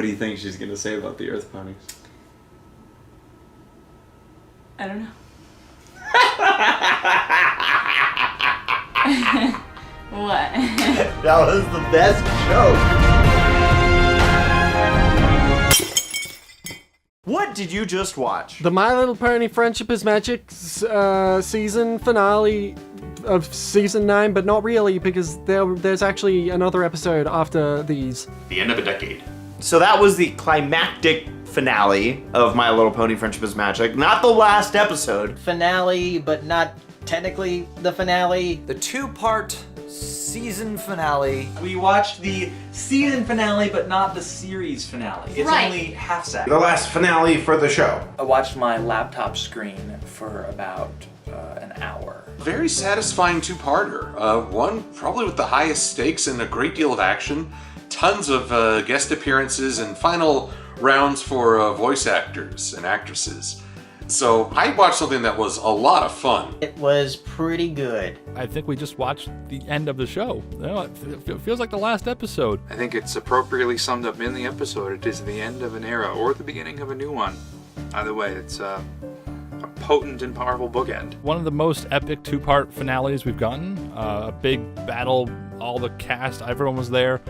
do you think she's going to say about the Earth Ponies? I don't know. What? That was the best joke. What did you just watch? The My Little Pony Friendship is Magic season finale of season 9, but not really, because there's actually another episode after these. The end of a decade. So that was the climactic finale of My Little Pony Friendship is Magic, not the last episode. Finale, but not technically the finale. The 2-part season finale. We watched the season finale, but not the series finale. It's only half second. The last finale for the show. I watched my laptop screen for about an hour. Very satisfying two-parter. One probably with the highest stakes and a great deal of action. Tons of guest appearances and final rounds for voice actors and actresses. So I watched something that was a lot of fun. It was pretty good. I think we just watched the end of the show. You know, it feels like the last episode. I think it's appropriately summed up in the episode. It is the end of an era or the beginning of a new one. Either way, it's a potent and powerful bookend. One of the most epic 2-part finales we've gotten. A big battle, all the cast, everyone was there.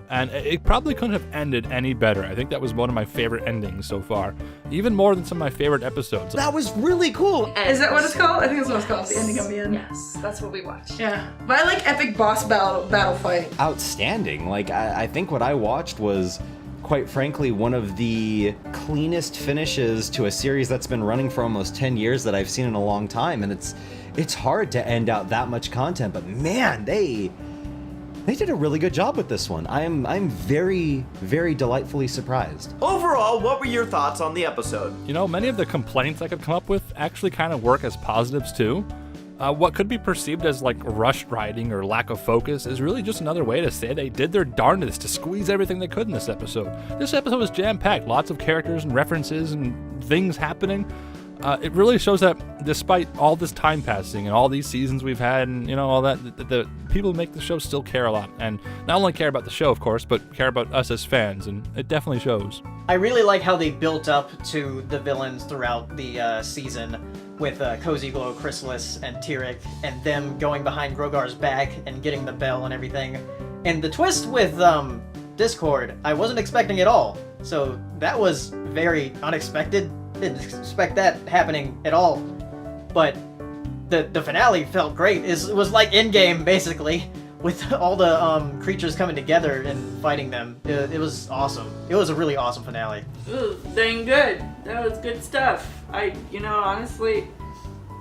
And it probably couldn't have ended any better. I think that was one of my favorite endings so far. Even more than some of my favorite episodes. That was really cool. Is that what it's called? I think that's what it's called, the ending of the end. Yes, that's what we watched. Yeah. But I like epic boss battle fight. Outstanding. Like, I think what I watched was, quite frankly, one of the cleanest finishes to a series that's been running for almost 10 years that I've seen in a long time. And it's hard to end out that much content, but man, they did a really good job with this one. I'm very, very delightfully surprised. Overall, what were your thoughts on the episode? You know, many of the complaints I could come up with actually kind of work as positives too. What could be perceived as like rushed writing or lack of focus is really just another way to say they did their darndest to squeeze everything they could in this episode. This episode was jam-packed, lots of characters and references and things happening. It really shows that despite all this time passing and all these seasons we've had and, you know, all that, the people who make the show still care a lot. And not only care about the show, of course, but care about us as fans, and it definitely shows. I really like how they built up to the villains throughout the season with Cozy Glow, Chrysalis, and Tyrek, and them going behind Grogar's back and getting the bell and everything. And the twist with Discord, I wasn't expecting at all. So that was very unexpected. Didn't expect that happening at all, but the finale felt great. It was like Endgame, basically, with all the creatures coming together and fighting them. It was awesome. It was a really awesome finale. Ooh, dang good. That was good stuff. Honestly,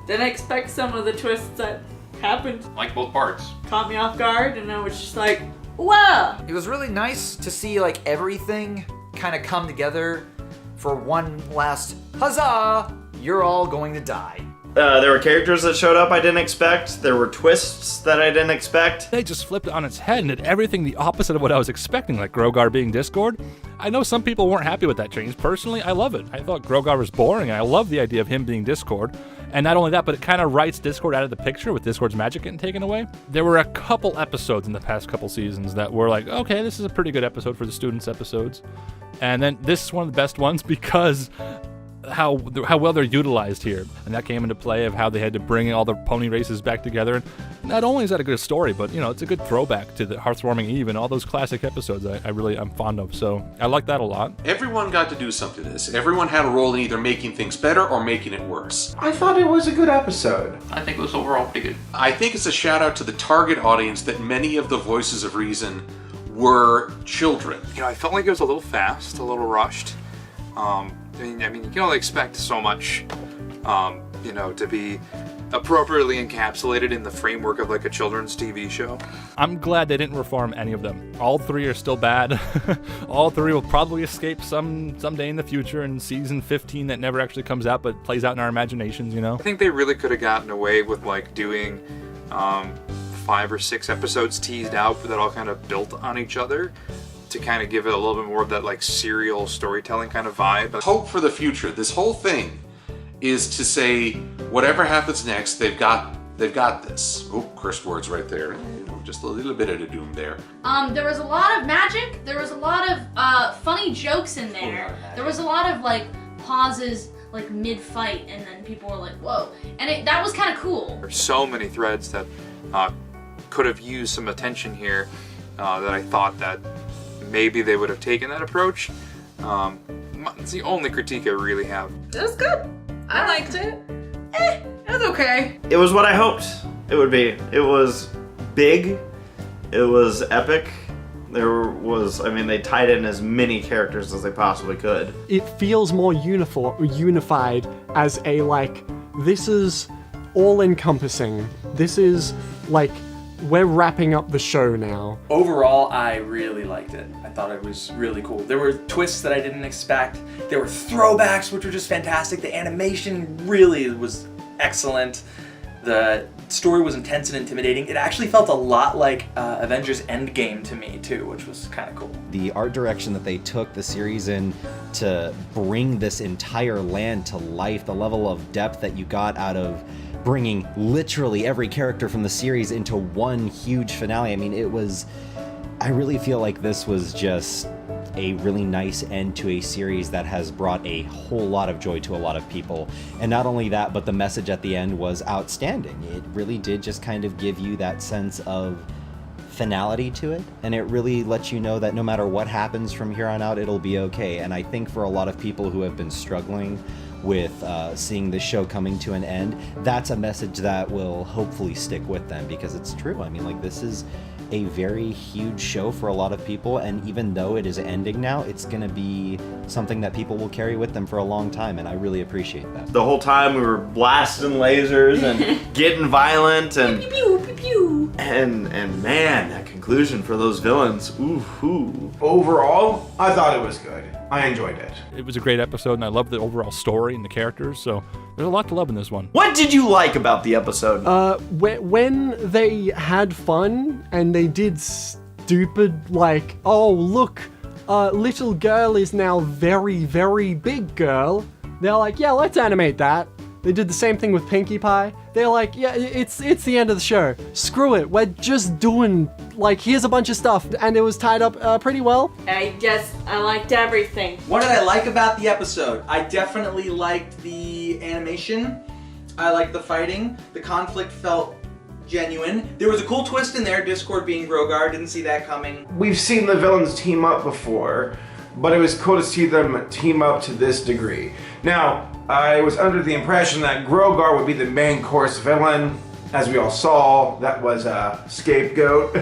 didn't expect some of the twists that happened. Like both parts. Caught me off guard, and I was just like, wow! It was really nice to see like everything kind of come together for one last huzzah! You're all going to die. There were characters that showed up I didn't expect. There were twists that I didn't expect. They just flipped it on its head and did everything the opposite of what I was expecting, like Grogar being Discord. I know some people weren't happy with that change. Personally, I love it. I thought Grogar was boring, and I love the idea of him being Discord. And not only that, but it kind of writes Discord out of the picture with Discord's magic getting taken away. There were a couple episodes in the past couple seasons that were like, okay, this is a pretty good episode for the students' episodes. And then this is one of the best ones because how well they're utilized here. And that came into play of how they had to bring all the pony races back together. And not only is that a good story, but, you know, it's a good throwback to the Hearthwarming Eve and all those classic episodes I'm fond of. So I like that a lot. Everyone got to do something to this. Everyone had a role in either making things better or making it worse. I thought it was a good episode. I think it was overall pretty good. I think it's a shout out to the target audience that many of the voices of reason were children. You know, I felt like it was a little fast, a little rushed. I mean, you can only expect so much, you know, to be appropriately encapsulated in the framework of like a children's TV show. I'm glad they didn't reform any of them. All three are still bad. All three will probably escape someday in the future in season 15 that never actually comes out but plays out in our imaginations, you know? I think they really could have gotten away with like doing 5 or 6 episodes teased out that all kind of built on each other to kind of give it a little bit more of that like serial storytelling kind of vibe. Hope for the future. This whole thing is to say whatever happens next, they've got this. Oh, curse words right there. just a little bit of the doom there. There was a lot of magic. There was a lot of funny jokes in there. There was a lot of like pauses, like mid-fight, and then people were like, "Whoa!" And that was kind of cool. There's so many threads that could have used some attention here that I thought that maybe they would have taken that approach. It's the only critique I really have. It was good. I liked it. It was okay. It was what I hoped it would be. It was big. It was epic. They tied in as many characters as they possibly could. It feels more unified as a, like, this is all-encompassing. This is, like, we're wrapping up the show now. Overall, I really liked it. I thought it was really cool. There were twists that I didn't expect. There were throwbacks, which were just fantastic. The animation really was excellent. The story was intense and intimidating. It actually felt a lot like Avengers Endgame to me, too, which was kind of cool. The art direction that they took the series in to bring this entire land to life, the level of depth that you got out of bringing literally every character from the series into one huge finale. I mean, I really feel like this was just a really nice end to a series that has brought a whole lot of joy to a lot of people. And not only that, but the message at the end was outstanding. It really did just kind of give you that sense of finality to it, and it really lets you know that no matter what happens from here on out, it'll be okay. And I think for a lot of people who have been struggling with seeing this show coming to an end, that's a message that will hopefully stick with them, because it's true. I mean, like, this is a very huge show for a lot of people, and even though it is ending now, it's gonna be something that people will carry with them for a long time, and I really appreciate that. The whole time we were blasting lasers and getting violent and Pew, pew, pew, pew. and man, that conclusion for those villains. Ooh. Overall, I thought it was good. I enjoyed it. It was a great episode, and I loved the overall story and the characters, so there's a lot to love in this one. What did you like about the episode? When they had fun and they did stupid, like, oh, look, little girl is now very, very big girl. They're like, yeah, let's animate that. They did the same thing with Pinkie Pie. They're like, yeah, it's the end of the show. Screw it. We're just doing, like, here's a bunch of stuff. And it was tied up pretty well. I guess I liked everything. What did I like about the episode? I definitely liked the animation. I liked the fighting. The conflict felt genuine. There was a cool twist in there, Discord being Grogar. Didn't see that coming. We've seen the villains team up before, but it was cool to see them team up to this degree. Now, I was under the impression that Grogar would be the main course villain. As we all saw, that was a scapegoat.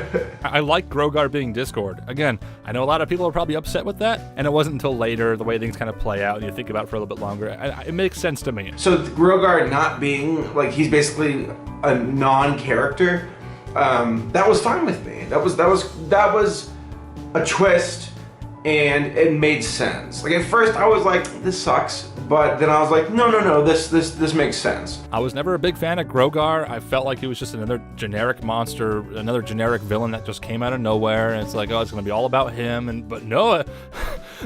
I like Grogar being Discord. Again, I know a lot of people are probably upset with that, and it wasn't until later, the way things kind of play out, and you think about it for a little bit longer. It makes sense to me. So Grogar not being, like, he's basically a non-character, that was fine with me. That was a twist, and it made sense. Like, at first I was like, this sucks, but then I was like, no, this makes sense. I was never a big fan of Grogar. I felt like he was just another generic monster, another generic villain that just came out of nowhere, and it's like, oh, it's gonna be all about him. But no,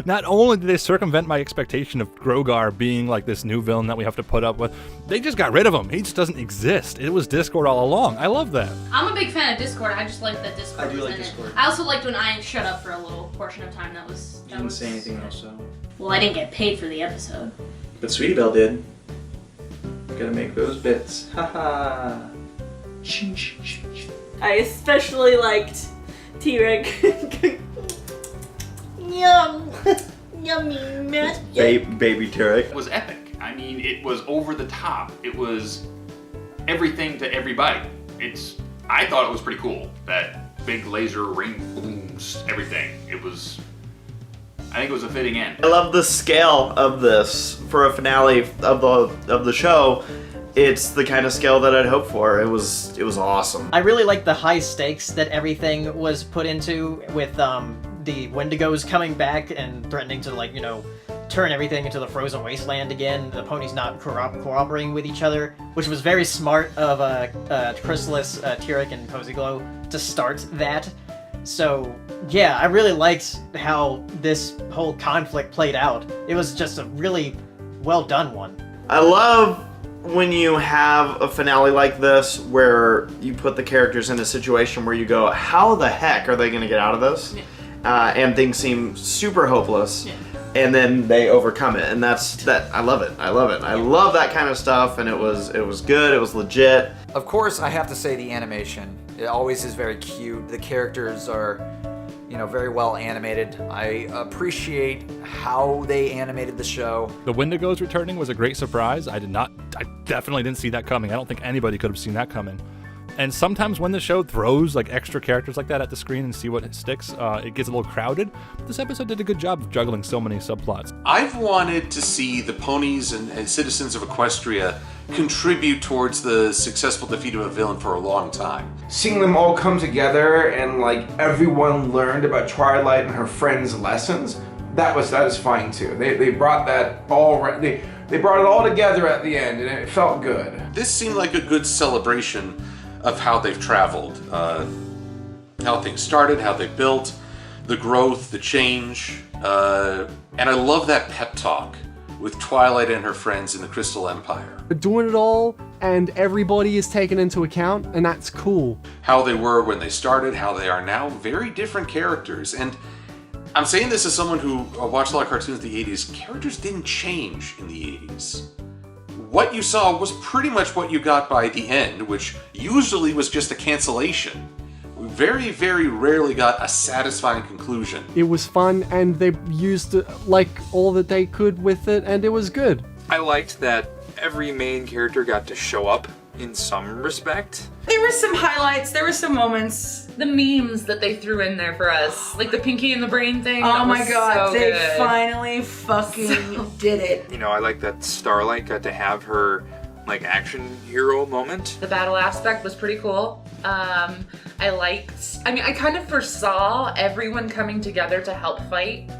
not only did they circumvent my expectation of Grogar being like this new villain that we have to put up with, they just got rid of him. He just doesn't exist. It was Discord all along. I love that. I'm a big fan of Discord. I just like that Discord was in it. I also liked when Ian shut up for a little portion of time. That was. You didn't say anything else, though. Well, I didn't get paid for the episode. But Sweetie Belle did. Gotta make those bits. Haha. I especially liked T-Rex. Yum. Yummy mess. Baby T-Rex. It was epic. I mean, it was over the top. It was everything to everybody. I thought it was pretty cool. That big laser ring booms, everything. I think it was a fitting end. I love the scale of this for a finale of the show. It's the kind of scale that I'd hoped for. It was awesome. I really like the high stakes that everything was put into, with the Wendigos coming back and threatening to, like, you know, turn everything into the frozen wasteland again. The ponies not cooperating with each other, which was very smart of Chrysalis, Tyrek, and Cozy Glow to start that. So, yeah, I really liked how this whole conflict played out. It was just a really well done one. I love when you have a finale like this where you put the characters in a situation where you go, how the heck are they going to get out of this? And things seem super hopeless. And then they overcome it, and that's that. I love it. I love that kind of stuff, and it was good. It was legit. Of course, I have to say the animation. It always is very cute. The characters are, very well animated. I appreciate how they animated the show. The Wendigos returning was a great surprise. I definitely didn't see that coming. I don't think anybody could have seen that coming. And sometimes when the show throws like extra characters like that at the screen and see what sticks, it gets a little crowded. This episode did a good job of juggling so many subplots. I've wanted to see the ponies and citizens of Equestria contribute towards the successful defeat of a villain for a long time. Seeing them all come together and like everyone learned about Twilight and her friends' lessons, that was satisfying too. They brought that all right. They brought it all together at the end, and it felt good. This seemed like a good celebration of how they've traveled, how things started, how they built, the growth, the change, and I love that pep talk with Twilight and her friends in the Crystal Empire. They're doing it all, and everybody is taken into account, and that's cool. How they were when they started, how they are now, very different characters. And I'm saying this as someone who watched a lot of cartoons in the 80s. Characters didn't change in the 80s. What you saw was pretty much what you got by the end, which usually was just a cancellation. We very, very rarely got a satisfying conclusion. It was fun, and they used like all that they could with it, and it was good. I liked that every main character got to show up in some respect. There were some highlights, there were some moments. The memes that they threw in there for us, like the Pinky and the Brain thing. Oh my was god, so they good. finally fucking did it. I like that Starlight got to have her like action hero moment. The battle aspect was pretty cool. I kind of foresaw everyone coming together to help fight,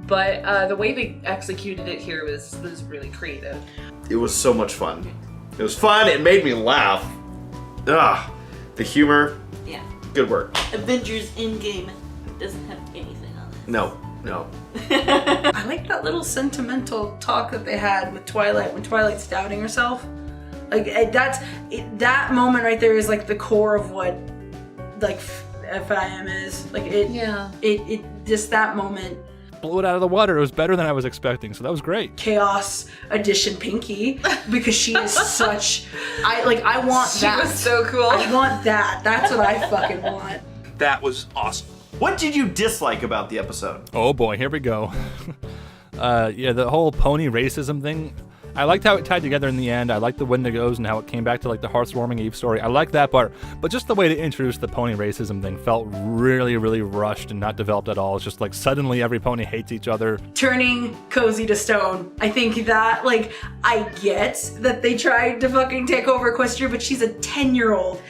but the way they executed it here was really creative. It was so much fun. It was fun. It made me laugh. The humor. Yeah. Good work. Avengers Endgame doesn't have anything on it. No. I like that little sentimental talk that they had with Twilight when Twilight's doubting herself. Like that moment right there is like the core of what like FIM is. Like it just that moment. Blew it out of the water. It was better than I was expecting, so that was great. Chaos Edition Pinky, because she is such. I want She that. was so cool. I want that. That's what I fucking want. That was awesome. What did you dislike about the episode? Oh boy, here we go. The whole pony racism thing. I liked how it tied together in the end. I liked the Wendigos and how it came back to like the Hearthwarming Eve story. I like that part, but just the way to introduce the pony racism thing felt really, really rushed and not developed at all. It's just like suddenly every pony hates each other. Turning Cozy to stone. I think that, I get that they tried to fucking take over Equestria, but she's a 10-year-old.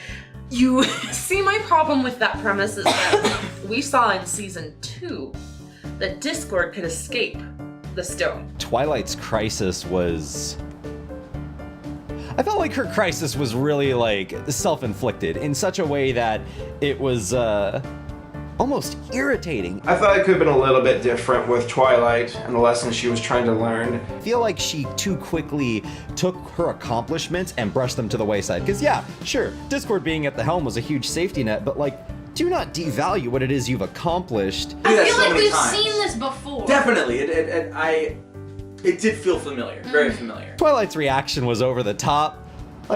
You see, my problem with that premise is that we saw in season 2 that Discord could escape the stone. Twilight's crisis was... I felt like her crisis was really self-inflicted in such a way that it was almost irritating. I thought it could have been a little bit different with Twilight and the lessons she was trying to learn. I feel like she too quickly took her accomplishments and brushed them to the wayside. Because yeah, sure, Discord being at the helm was a huge safety net, but do not devalue what it is you've accomplished. I feel like we've seen this before. Definitely, it did feel familiar, very familiar. Twilight's reaction was over the top.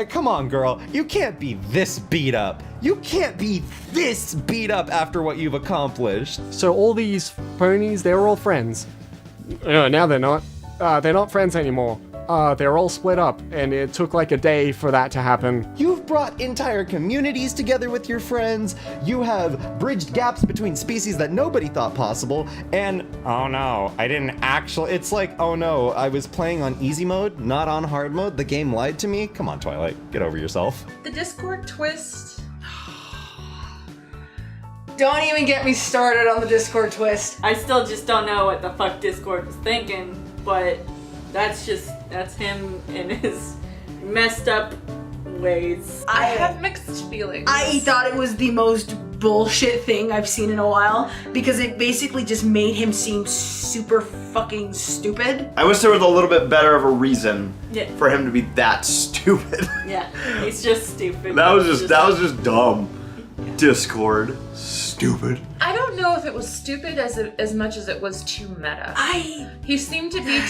Come on, girl, you can't be this beat up. You can't be this beat up after what you've accomplished. So all these ponies, they're all friends. Now they're not. They're not friends anymore. They're all split up, and it took a day for that to happen. You've brought entire communities together with your friends. You have bridged gaps between species that nobody thought possible. And, oh no, I didn't actually... It's oh no, I was playing on easy mode, not on hard mode. The game lied to me. Come on, Twilight, get over yourself. The Discord twist. Don't even get me started on the Discord twist. I still just don't know what the fuck Discord was thinking, but that's him in his messed up ways. I have mixed feelings. I thought it was the most bullshit thing I've seen in a while because it basically just made him seem super fucking stupid. I wish there was a little bit better of a reason Yeah. for him to be that stupid. Yeah, he's just stupid. That was just dumb. Discord. Stupid. I don't know if it was stupid as much as it was too meta. He seemed to be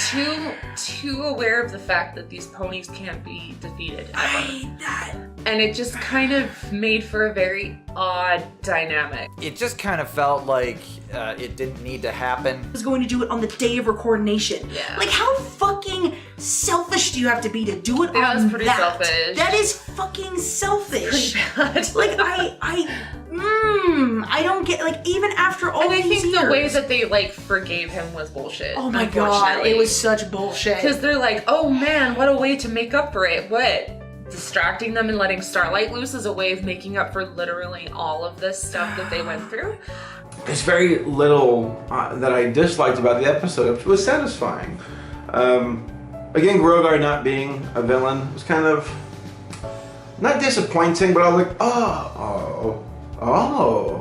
too aware of the fact that these ponies can't be defeated ever. And it just kind of made for a very odd dynamic. It just kind of felt like it didn't need to happen. I was going to do it on the day of recordation. Yeah. Like, how fucking selfish do you have to be to do it on That was pretty that? selfish. That is fucking selfish. Pretty bad. Like, I don't get, like, even after all And I these think years. the way that they like forgave him was bullshit. Oh my god, it was such bullshit. Because they're like, oh man, what a way to make up for it. What? Distracting them and letting Starlight loose is a way of making up for literally all of this stuff that they went through. There's very little that I disliked about the episode. It was satisfying. Again, Grogar not being a villain was kind of not disappointing, but I was like, oh,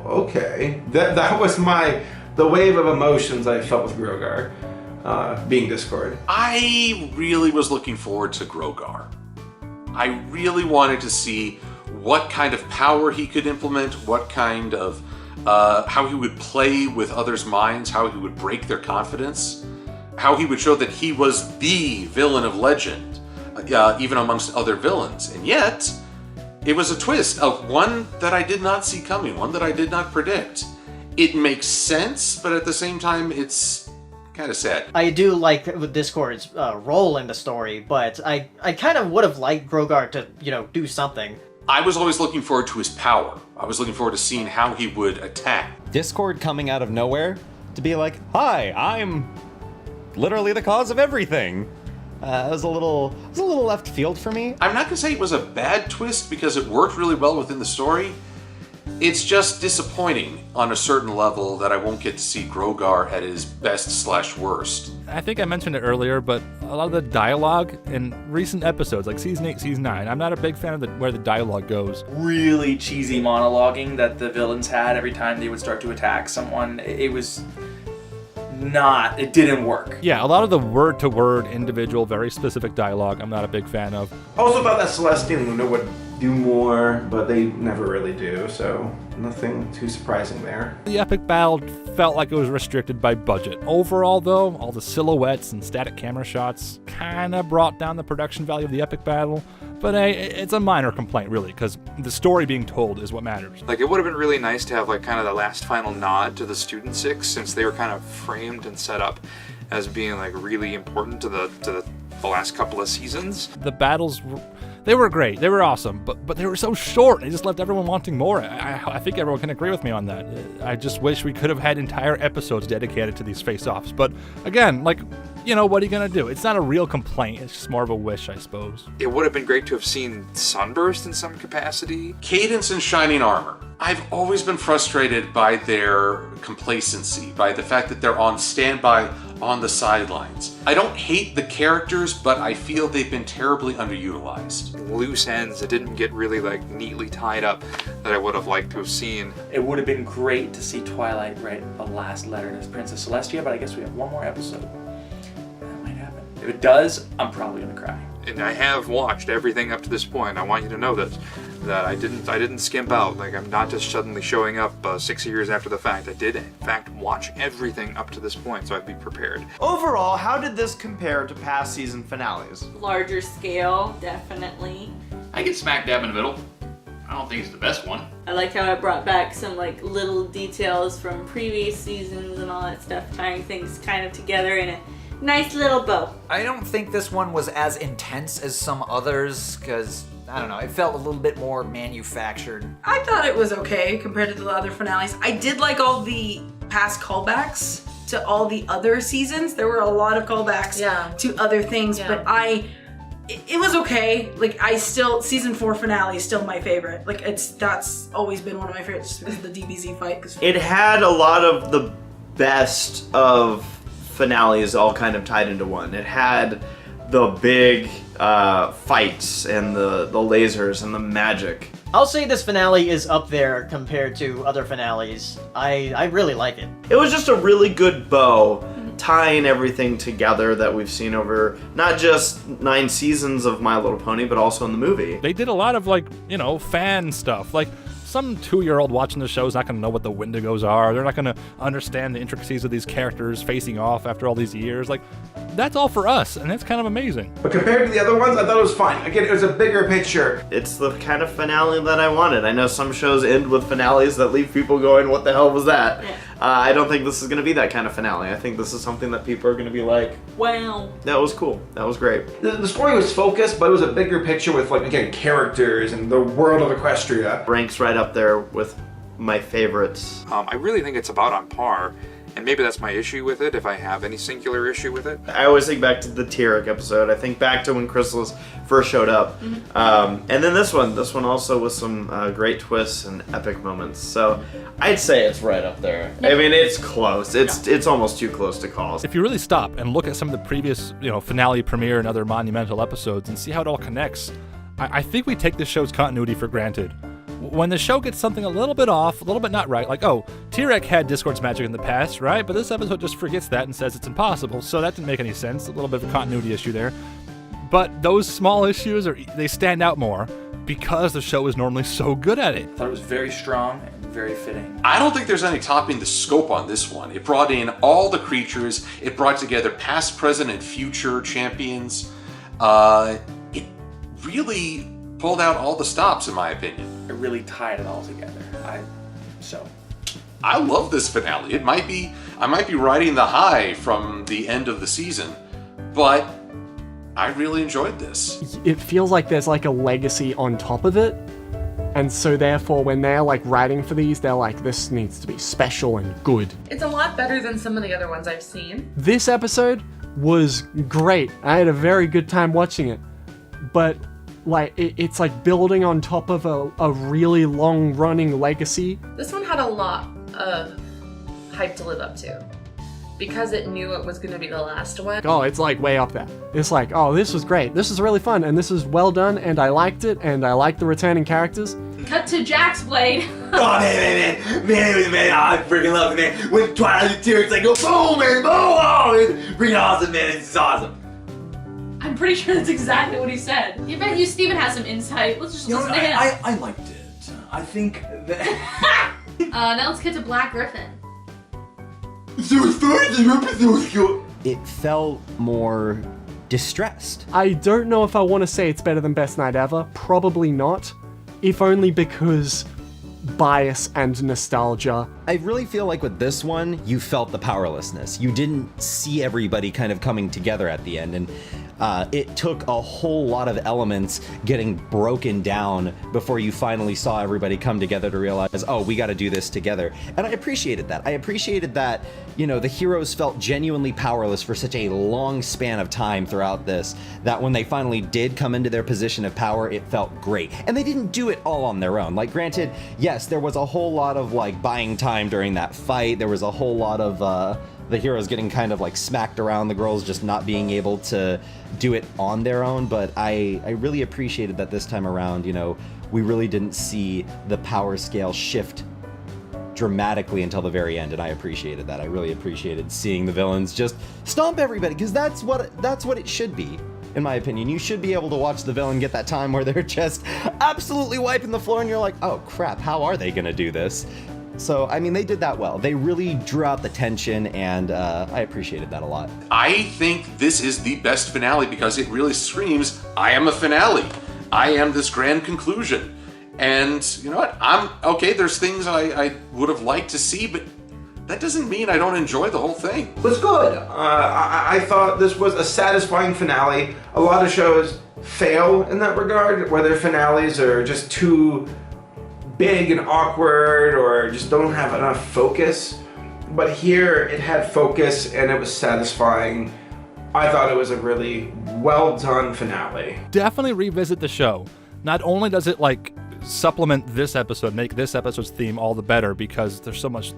okay. That was the wave of emotions I felt with Grogar being Discord. I really was looking forward to Grogar. I really wanted to see what kind of power he could implement, what kind of how he would play with others' minds, how he would break their confidence, how he would show that he was the villain of legend, even amongst other villains. And yet, it was a twist of one that I did not see coming, one that I did not predict. It makes sense, but at the same time, it's kind of sad. I do like Discord's role in the story, but I kind of would have liked Grogar to, do something. I was always looking forward to his power. I was looking forward to seeing how he would attack. Discord coming out of nowhere to be like, hi, I'm literally the cause of everything. It was a little left field for me. I'm not gonna say it was a bad twist because it worked really well within the story. It's just disappointing on a certain level that I won't get to see Grogar at his best/worst. I think I mentioned it earlier, but a lot of the dialogue in recent episodes, like Season 8, Season 9, I'm not a big fan of where the dialogue goes. Really cheesy monologuing that the villains had every time they would start to attack someone. It didn't work. Yeah, a lot of the word-to-word, individual, very specific dialogue, I'm not a big fan of. I also thought that Celeste and Luna would do more, but they never really do, so nothing too surprising there. The epic battle felt like it was restricted by budget. Overall, though, all the silhouettes and static camera shots kind of brought down the production value of the epic battle, but it's a minor complaint, really, because the story being told is what matters. Like, it would have been really nice to have, like, kind of the last final nod to the Student Six, since they were kind of framed and set up as being, like, really important to the last couple of seasons. The battles, they were great, they were awesome, but they were so short. They just left everyone wanting more. I think everyone can agree with me on that. I just wish we could have had entire episodes dedicated to these face-offs. But again, like, what are you gonna do? It's not a real complaint. It's just more of a wish, I suppose. It would have been great to have seen Sunburst in some capacity. Cadence and Shining Armor. I've always been frustrated by their complacency, by the fact that they're on standby on the sidelines. I don't hate the characters, but I feel they've been terribly underutilized. Loose ends that didn't get really, like, neatly tied up that I would have liked to have seen. It would have been great to see Twilight write a last letter to Princess Celestia, but I guess we have one more episode. That might happen. If it does, I'm probably gonna cry. And I have watched everything up to this point. I want you to know that I didn't skimp out. Like, I'm not just suddenly showing up 6 years after the fact. I did, in fact, watch everything up to this point, so I'd be prepared. Overall, how did this compare to past season finales? Larger scale, definitely. I get smack dab in the middle. I don't think it's the best one. I like how it brought back some little details from previous seasons and all that stuff, tying things kind of together in a nice little bow. I don't think this one was as intense as some others, because, I don't know, it felt a little bit more manufactured. I thought it was okay compared to the other finales. I did like all the past callbacks to all the other seasons. There were a lot of callbacks to other things, but it was okay. Like, season 4 finale is still my favorite. Like, that's always been one of my favorites just because of the DBZ fight. It had a lot of the best of finales all kind of tied into one. It had the big fights and the lasers and the magic. I'll say this finale is up there compared to other finales. I really like it. It was just a really good bow, tying everything together that we've seen over not just 9 seasons of My Little Pony, but also in the movie. They did a lot of, like, you know, fan stuff. Like, some 2-year-old watching the show is not going to know what the Wendigos are. They're not going to understand the intricacies of these characters facing off after all these years. Like, that's all for us, and that's kind of amazing. But compared to the other ones, I thought it was fine. Again, it was a bigger picture. It's the kind of finale that I wanted. I know some shows end with finales that leave people going, what the hell was that? Yeah. I don't think this is going to be that kind of finale. I think this is something that people are going to be like, Wow. that was cool. That was great. The story was focused, but it was a bigger picture with, like, again, characters and the world of Equestria. Ranks right up there with my favorites. I really think it's about on par, and maybe that's my issue with it, if I have any singular issue with it. I always think back to the Tyrek episode. I think back to when Chrysalis first showed up. And then this one also with some great twists and epic moments. So I'd say it's right up there. I mean, it's close. It's almost too close to call. If you really stop and look at some of the previous, you know, finale, premiere, and other monumental episodes and see how it all connects, I think we take this show's continuity for granted. When the show gets something a little bit off, a little bit not right, like, oh, Tyrek had Discord's magic in the past, right? But this episode just forgets that and says it's impossible, so that didn't make any sense. A little bit of a continuity issue there. But those small issues, they stand out more because the show is normally so good at it. I thought it was very strong and very fitting. I don't think there's any topping the scope on this one. It brought in all the creatures. It brought together past, present, and future champions. It really pulled out all the stops, in my opinion. It really tied it all together. I love this finale. I might be riding the high from the end of the season, but I really enjoyed this. It feels like there's like a legacy on top of it. And so therefore when they're like writing for these, they're like, this needs to be special and good. It's a lot better than some of the other ones I've seen. This episode was great. I had a very good time watching it. But like it's like building on top of a really long running legacy. This one had a lot of hype to live up to. Because it knew it was going to be the last one. Oh, it's like way up there. It's like, oh, this was great. This is really fun, and this is well done, and I liked it, and I liked the returning characters. Cut to Jack's Blade. Oh man, I freaking love it, man. When Twilight and Tyrek's like, go boom, man, boom, oh, it's freaking awesome, man. It's awesome. I'm pretty sure that's exactly what he said. You bet you Steven has some insight. Let's just listen to him. I liked it. I think that... Now let's get to Black Griffin. It felt more distressed. I don't know if I want to say it's better than Best Night Ever. Probably not. If only because bias and nostalgia. I really feel like with this one, you felt the powerlessness. You didn't see everybody kind of coming together at the end, and it took a whole lot of elements getting broken down before you finally saw everybody come together to realize, oh, we got to do this together. And I appreciated that. I appreciated that, you know, the heroes felt genuinely powerless for such a long span of time throughout this, that when they finally did come into their position of power, it felt great. And they didn't do it all on their own. Like, granted, yes, there was a whole lot of, like, buying time during that fight. There was a whole lot of, the heroes getting kind of like smacked around, the girls just not being able to do it on their own, but I really appreciated that this time around, you know, we really didn't see the power scale shift dramatically until the very end, and I appreciated that. I really appreciated seeing the villains just stomp everybody, because that's what it should be. In my opinion, you should be able to watch the villain get that time where they're just absolutely wiping the floor and you're like, oh crap, how are they gonna do this? So, I mean, they did that well. They really drew out the tension, and I appreciated that a lot. I think this is the best finale because it really screams, I am a finale. I am this grand conclusion. And you know what? I'm okay, there's things I would have liked to see, but that doesn't mean I don't enjoy the whole thing. It was good. I thought this was a satisfying finale. A lot of shows fail in that regard, where their finales are just too big and awkward or just don't have enough focus. But here it had focus and it was satisfying. I thought it was a really well done finale. Definitely revisit the show. Not only does it like supplement this episode, make this episode's theme all the better because there's so much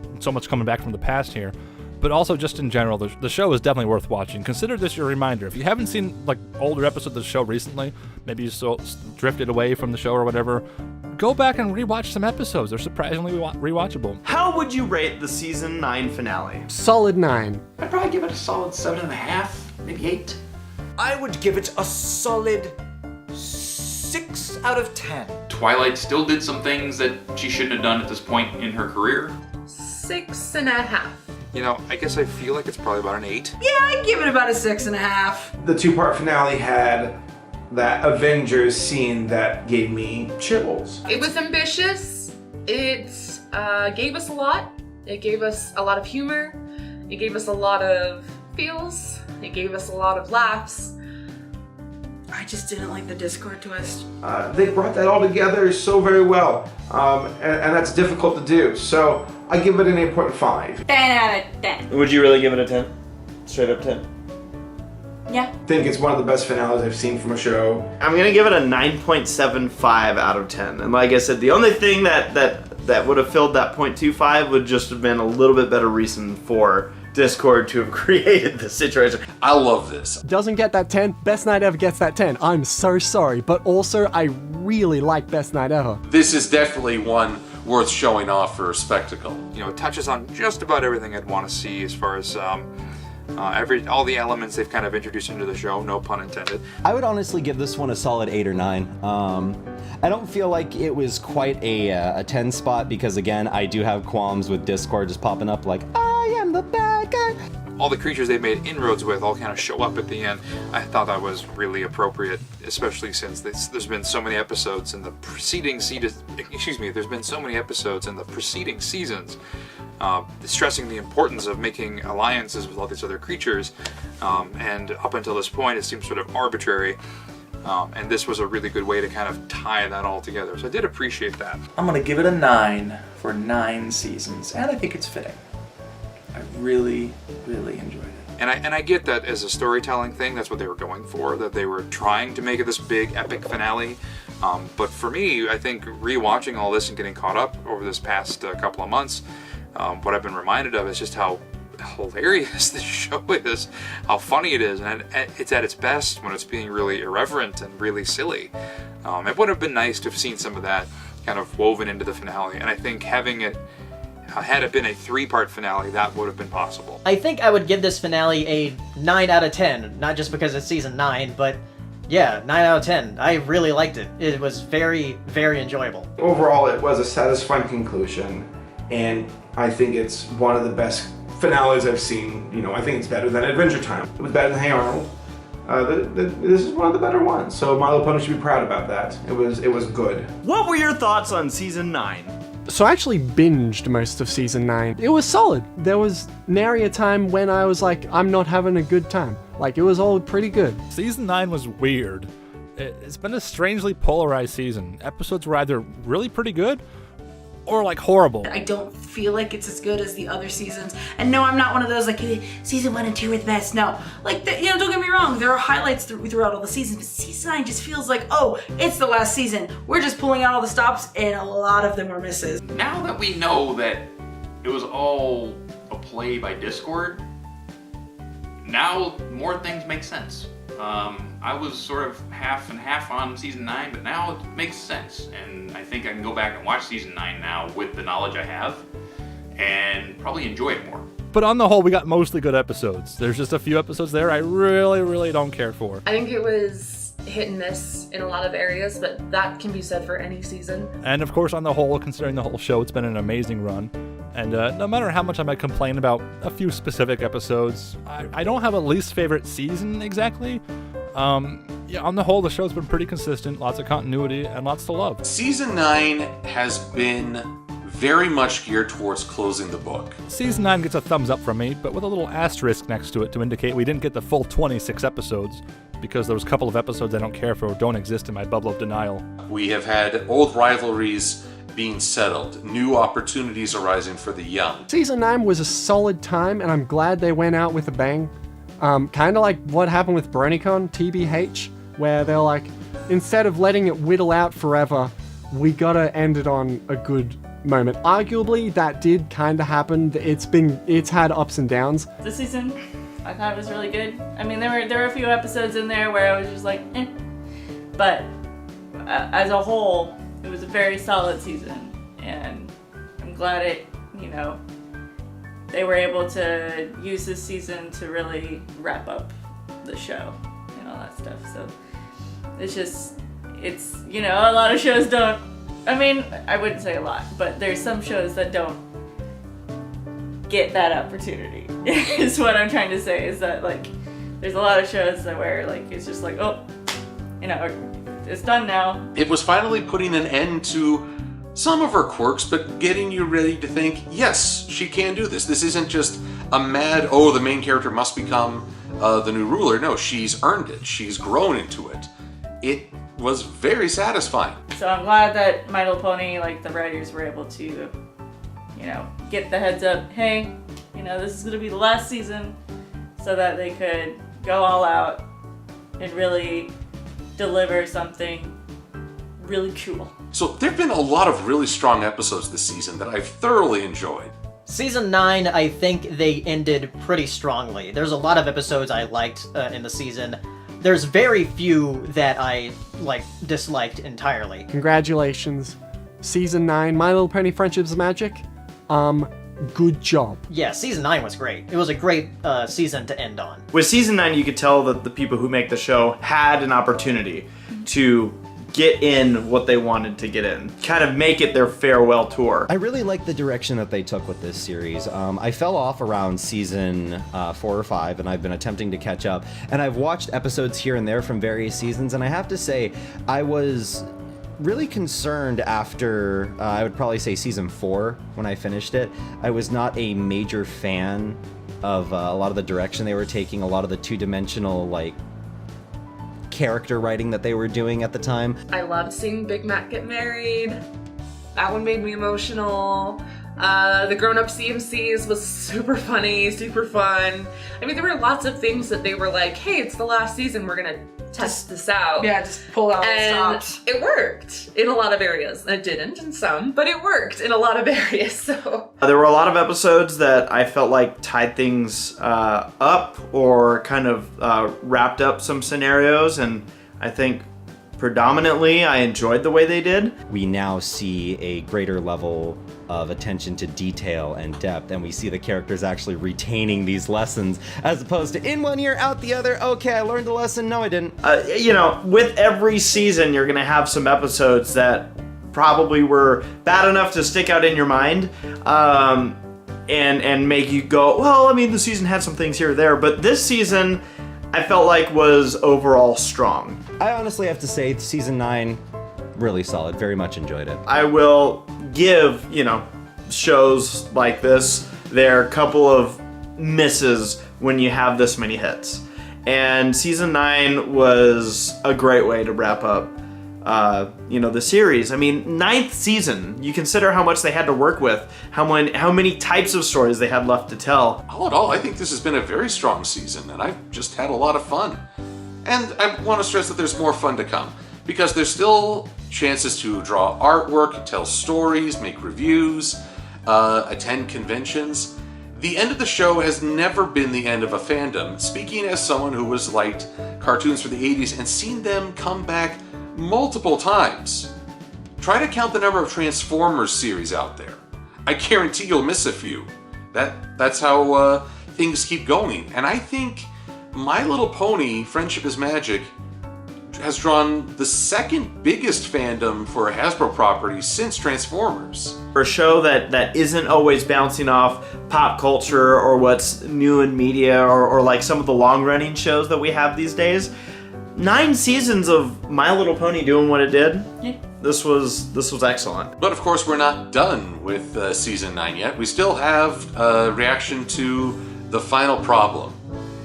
coming back from the past here, but also just in general, the show is definitely worth watching. Consider this your reminder. If you haven't seen like older episodes of the show recently, maybe you drifted away from the show or whatever, go back and rewatch some episodes. They're surprisingly rewatchable. How would you rate the season 9 finale? Solid 9. I'd probably give it a solid 7.5, maybe 8. I would give it a solid 6 out of 10. Twilight still did some things that she shouldn't have done at this point in her career. 6.5. You know, I guess I feel like it's probably about an 8. Yeah, I'd give it about a 6.5. The 2-part finale had that Avengers scene that gave me chills. It was ambitious. It gave us a lot. It gave us a lot of humor. It gave us a lot of feels. It gave us a lot of laughs. I just didn't like the Discord twist. They brought that all together so very well, and that's difficult to do. So I give it an 8.5. 10 out of 10. Would you really give it a 10? Straight up 10? Yeah. I think it's one of the best finales I've seen from a show. I'm gonna give it a 9.75 out of 10. And like I said, the only thing that would have filled that 0.25 would just have been a little bit better reason for Discord to have created this situation. I love this. Doesn't get that 10. Best Night Ever gets that 10. I'm so sorry. But also, I really like Best Night Ever. This is definitely one worth showing off for a spectacle. You know, it touches on just about everything I'd want to see as far as all the elements they've kind of introduced into the show, no pun intended. I would honestly give this one a solid 8 or 9. I don't feel like it was quite a 10 spot because, again, I do have qualms with Discord just popping up like, I am the bad guy. All the creatures they made inroads with all kind of show up at the end. I thought that was really appropriate, especially since there's been so many episodes in the preceding there's been so many episodes in the preceding seasons stressing the importance of making alliances with all these other creatures, and up until this point it seems sort of arbitrary, and this was a really good way to kind of tie that all together. So I did appreciate that. I'm gonna give it a 9 for 9 seasons, and I think it's fitting. I really, really enjoyed it. And I get that as a storytelling thing, that's what they were going for, that they were trying to make it this big epic finale. But for me, I think rewatching all this and getting caught up over this past couple of months, what I've been reminded of is just how hilarious this show is, how funny it is, and it's at its best when it's being really irreverent and really silly. It would have been nice to have seen some of that kind of woven into the finale, and I think having it, had it been a 3-part finale, that would have been possible. I think I would give this finale a 9 out of 10, not just because it's season 9, but yeah, 9 out of 10. I really liked it. It was very, very enjoyable. Overall, it was a satisfying conclusion, and I think it's one of the best finales I've seen. You know, I think it's better than Adventure Time. It was better than Hey Arnold. This is one of the better ones, so My Little Pony should be proud about that. It was good. What were your thoughts on season 9? So I actually binged most of season 9. It was solid. There was nary a time when I was like, I'm not having a good time. Like, it was all pretty good. Season 9 was weird. It's been a strangely polarized season. Episodes were either really pretty good or like horrible. I don't feel like it's as good as the other seasons. And no, I'm not one of those like season 1 and 2 were the best. No, like you know, don't get me wrong. There are highlights throughout all the seasons, but season 9 just feels like, oh, it's the last season. We're just pulling out all the stops, and a lot of them were misses. Now that we know that it was all a play by Discord, now more things make sense. I was sort of half and half on season 9, but now it makes sense, and I think I can go back and watch season 9 now with the knowledge I have, and probably enjoy it more. But on the whole, we got mostly good episodes. There's just a few episodes there I really, really don't care for. I think it was hit and miss in a lot of areas, but that can be said for any season. And of course, on the whole, considering the whole show, it's been an amazing run. And no matter how much I might complain about a few specific episodes, I don't have a least favorite season exactly. Yeah, on the whole, the show's been pretty consistent, lots of continuity, and lots to love. Season 9 has been very much geared towards closing the book. Season 9 gets a thumbs up from me, but with a little asterisk next to it to indicate we didn't get the full 26 episodes, because there was a couple of episodes I don't care for or don't exist in my bubble of denial. We have had old rivalries being settled, new opportunities arising for the young. Season 9 was a solid time, and I'm glad they went out with a bang. Kind of like what happened with BronyCon, TBH, where they're like, instead of letting it whittle out forever, we gotta end it on a good moment. Arguably, that did kind of happen. It's had ups and downs. This season, I thought it was really good. I mean, there were a few episodes in there where I was just like, eh. But as a whole, it was a very solid season, and I'm glad it, they were able to use this season to really wrap up the show and all that stuff. So it's a lot of shows don't, I wouldn't say a lot, but there's some shows that don't get that opportunity is what I'm trying to say, is that like there's a lot of shows that where like it's just like, oh, it's done now. It was finally putting an end to some of her quirks, but getting you ready to think, yes, she can do this. This isn't just a mad, oh, the main character must become the new ruler. No, she's earned it. She's grown into it. It was very satisfying. So I'm glad that My Little Pony, like the writers were able to, get the heads up, hey, this is gonna be the last season, so that they could go all out and really deliver something really cool. So there've been a lot of really strong episodes this season that I've thoroughly enjoyed. Season 9, I think they ended pretty strongly. There's a lot of episodes I liked in the season. There's very few that I disliked entirely. Congratulations. Season 9, My Little Pony Friendship's Magic. Good job. Yeah, season 9 was great. It was a great season to end on. With season 9, you could tell that the people who make the show had an opportunity to get in what they wanted to get in. Kind of make it their farewell tour. I really like the direction that they took with this series. I fell off around season 4 or 5, and I've been attempting to catch up. And I've watched episodes here and there from various seasons, and I have to say, I was really concerned after, I would probably say season 4, when I finished it. I was not a major fan of a lot of the direction they were taking, a lot of the two-dimensional, character writing that they were doing at the time. I loved seeing Big Mac get married. That one made me emotional. The grown-up CMCs was super funny, super fun. There were lots of things that they were like, hey, it's the last season, we're gonna test this out. Yeah, just pull out and stops. It worked in a lot of areas. It didn't in some, but it worked in a lot of areas, so. There were a lot of episodes that I felt like tied things up or kind of wrapped up some scenarios, and I think predominantly I enjoyed the way they did. We now see a greater level of attention to detail and depth, and we see the characters actually retaining these lessons as opposed to in one ear, out the other. Okay, I learned the lesson. No, I didn't. With every season, you're going to have some episodes that probably were bad enough to stick out in your mind and make you go, well, the season had some things here or there, but this season I felt like was overall strong. I honestly have to say season 9, really solid. Very much enjoyed it. I will give, shows like this their couple of misses when you have this many hits. And season 9 was a great way to wrap up, the series. 9th season, you consider how much they had to work with, how many types of stories they had left to tell. All in all, I think this has been a very strong season, and I've just had a lot of fun. And I want to stress that there's more fun to come, because there's still chances to draw artwork, tell stories, make reviews, attend conventions. The end of the show has never been the end of a fandom. Speaking as someone who has liked cartoons from the 80s and seen them come back multiple times, try to count the number of Transformers series out there. I guarantee you'll miss a few. That's how things keep going. And I think My Little Pony Friendship is Magic has drawn the second biggest fandom for a Hasbro property since Transformers. For a show that isn't always bouncing off pop culture or what's new in media or like some of the long-running shows that we have these days, 9 seasons of My Little Pony doing what it did. Yeah. This was excellent. But of course, we're not done with season 9 yet. We still have a reaction to the final problem.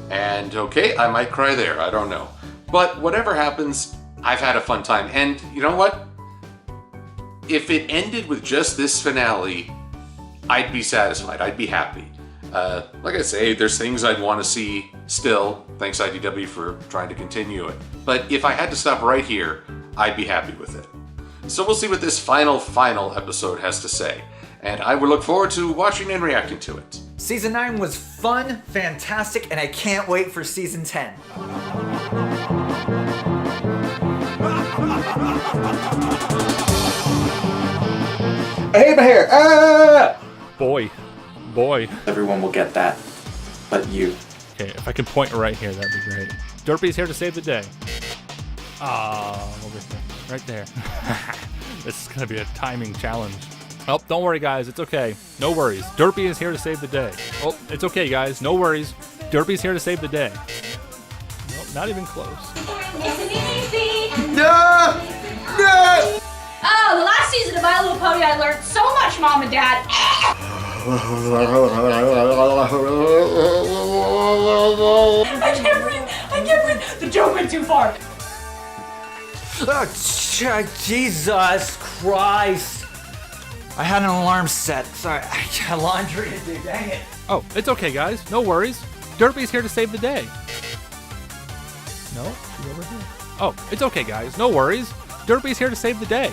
And okay, I might cry there, I don't know. But whatever happens, I've had a fun time. And you know what? If it ended with just this finale, I'd be satisfied. I'd be happy. Like I say, there's things I'd want to see still. Thanks IDW for trying to continue it. But if I had to stop right here, I'd be happy with it. So we'll see what this final episode has to say. And I will look forward to watching and reacting to it. Season 9 was fun, fantastic, and I can't wait for Season 10. I hate my hair. Ah! Boy. Everyone will get that, but you. Okay, if I can point right here, that'd be great. Derpy's here to save the day. Over here. Right there. This is gonna be a timing challenge. Oh, don't worry, guys. It's okay. No worries. Derpy is here to save the day. Oh, it's okay, guys. No worries. Derpy's here to save the day. Nope, not even close. No! No! Oh, the last season of My Little Pony, I learned so much, Mom and Dad. I can't breathe. The joke went too far. Oh, Jesus Christ. I had an alarm set. Sorry, I got laundry to do, dang it. Oh, it's okay, guys. No worries. Derpy's here to save the day. No? She's over here. Oh, it's okay, guys. No worries. Derpy's here to save the day.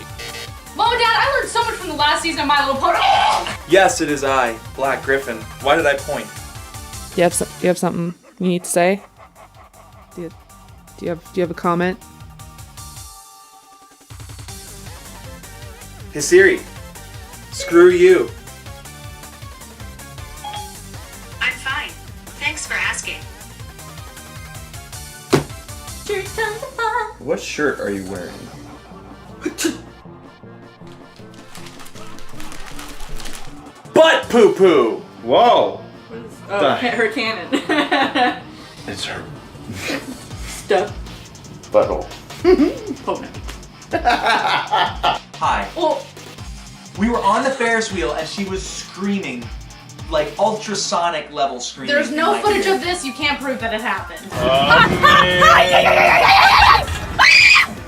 Mom and Dad, I learned so much from the last season of My Little Pony. Yes, it is I, Black Griffin. Why did I point? Do you have something you need to say? Do you have a comment? Hey Siri, screw you. I'm fine. Thanks for asking. What shirt are you wearing? Butt poo poo. Whoa. Oh, her cannon. It's her Stuff. butthole. Hi. Oh, We were on the Ferris wheel and she was screaming, like ultrasonic level screaming. there's in no my footage ear. of this. You can't prove that it happened.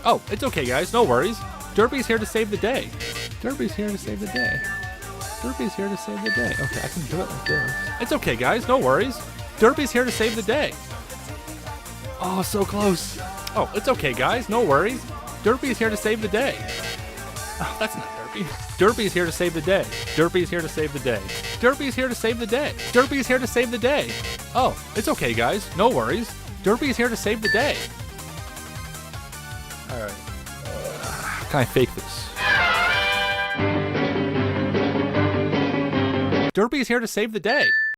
Oh, it's okay, guys. No worries. Derpy's here to save the day. Derpy's here to save the day. Derpy's here to save the day. Okay, I can do it like this. It's okay, guys. No worries. Derpy's here to save the day. Oh, so close. Oh, it's okay, guys. No worries. Derpy's here to save the day. Oh, that's not Derpy. Derpy's here to save the day. Derpy's here to save the day. Derpy's here to save the day. Derpy's here to save the day. Oh, it's okay, guys. No worries. Derpy's here to save the day. All right. How can I fake this? Derpy's here to save the day.